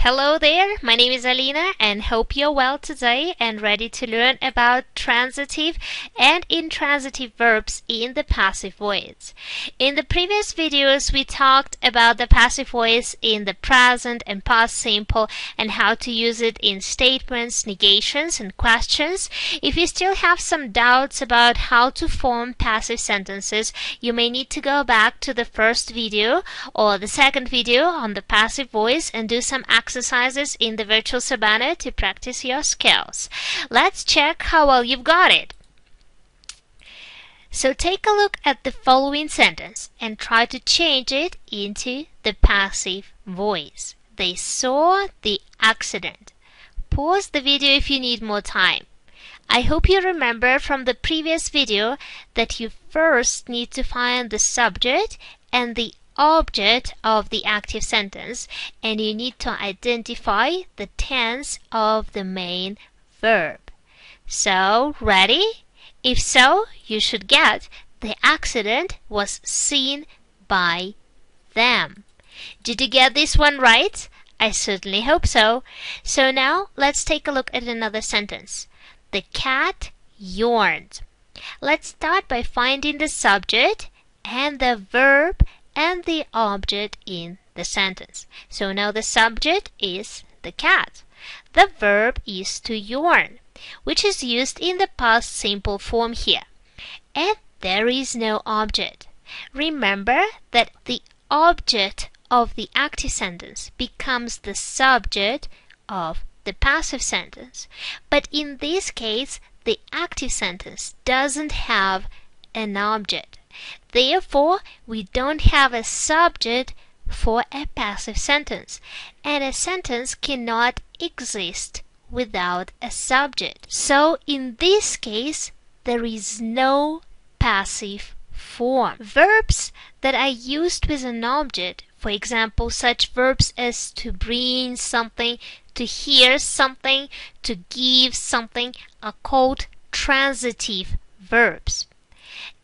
Hello there, my name is Alina and hope you're well today and ready to learn about transitive and intransitive verbs in the passive voice. In the previous videos, we talked about the passive voice in the present and past simple and how to use it in statements, negations, and questions. If you still have some doubts about how to form passive sentences, you may need to go back to the first video or the second video on the passive voice and do some exercises in the virtual savannah to practice your skills. Let's check how well you've got it. So take a look at the following sentence and try to change it into the passive voice. They saw the accident. Pause the video if you need more time. I hope you remember from the previous video that you first need to find the subject and the object of the active sentence, and you need to identify the tense of the main verb. So, ready? If so, you should get the accident was seen by them. Did you get this one right? I certainly hope so. So now let's take a look at another sentence. The cat yawned. Let's start by finding the subject and the verb and the object in the sentence. So now the subject is the cat. The verb is to yawn, which is used in the past simple form here. And there is no object. Remember that the object of the active sentence becomes the subject of the passive sentence. But in this case, the active sentence doesn't have an object. Therefore, we don't have a subject for a passive sentence, and a sentence cannot exist without a subject. So in this case, there is no passive form. Verbs that are used with an object, for example, such verbs as to bring something, to hear something, to give something, are called transitive verbs.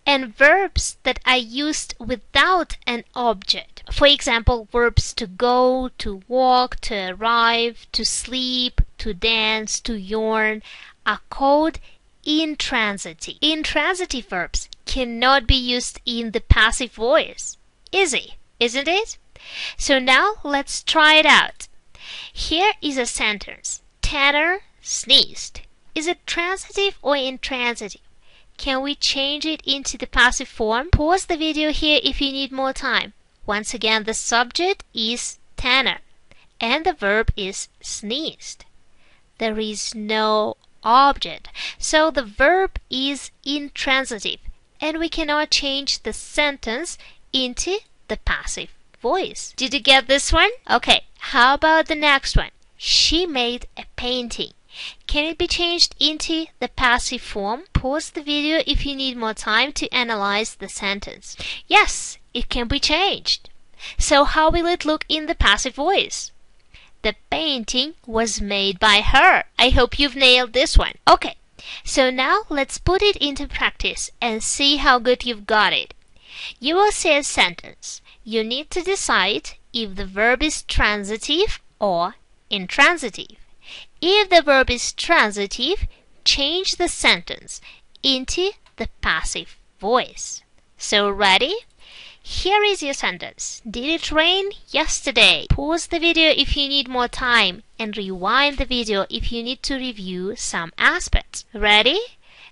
And verbs that are used without an object, for example, verbs to go, to walk, to arrive, to sleep, to dance, to yawn, are called intransitive. Intransitive verbs cannot be used in the passive voice. Easy, isn't it? So now let's try it out. Here is a sentence. Tanner sneezed. Is it transitive or intransitive? Can we change it into the passive form? Pause the video here if you need more time. Once again, the subject is Tanner and the verb is sneezed. There is no object, so the verb is intransitive and we cannot change the sentence into the passive voice. Did you get this one? Okay, how about the next one? She made a painting. Can it be changed into the passive form? Pause the video if you need more time to analyze the sentence. Yes, it can be changed. So how will it look in the passive voice? The painting was made by her. I hope you've nailed this one. Okay, so now let's put it into practice and see how good you've got it. You will see a sentence. You need to decide if the verb is transitive or intransitive. If the verb is transitive, change the sentence into the passive voice. So ready? Here is your sentence. Did it rain yesterday? Pause the video if you need more time and rewind the video if you need to review some aspects. Ready?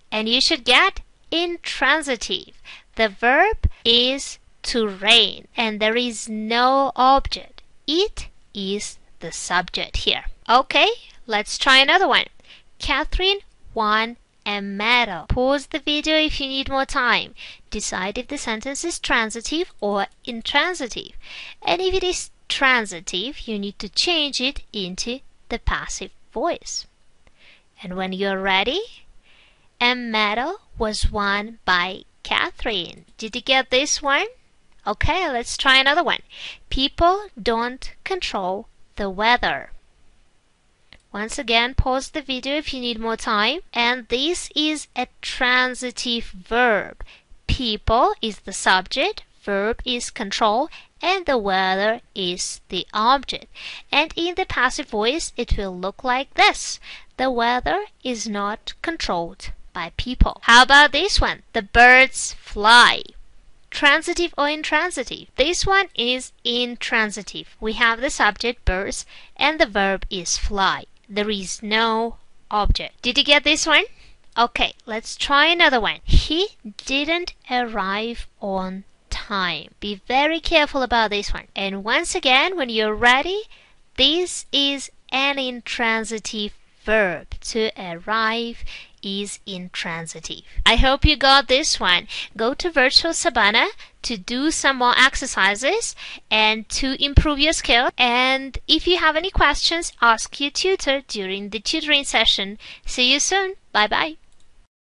And you should get intransitive. The verb is to rain and there is no object. It is the subject here. Okay, let's try another one. Katherine won a medal. Pause the video if you need more time. Decide if the sentence is transitive or intransitive. And if it is transitive, you need to change it into the passive voice. And when you're ready, a medal was won by Katherine. Did you get this one? Okay, let's try another one. People don't control the weather. Once again, pause the video if you need more time. And this is a transitive verb. People is the subject, verb is control and the weather is the object. And in the passive voice, it will look like this. The weather is not controlled by people. How about this one? The birds fly. Transitive or intransitive? This one is intransitive. We have the subject birds and the verb is fly. There is no object. Did you get this one? Okay, let's try another one. He didn't arrive on time. Be very careful about this one. And once again, when you're ready, this is an intransitive verb. To arrive is intransitive. I hope you got this one. Go to Virtual Savannah to do some more exercises and to improve your skill. And if you have any questions, ask your tutor during the tutoring session. See you soon. Bye bye.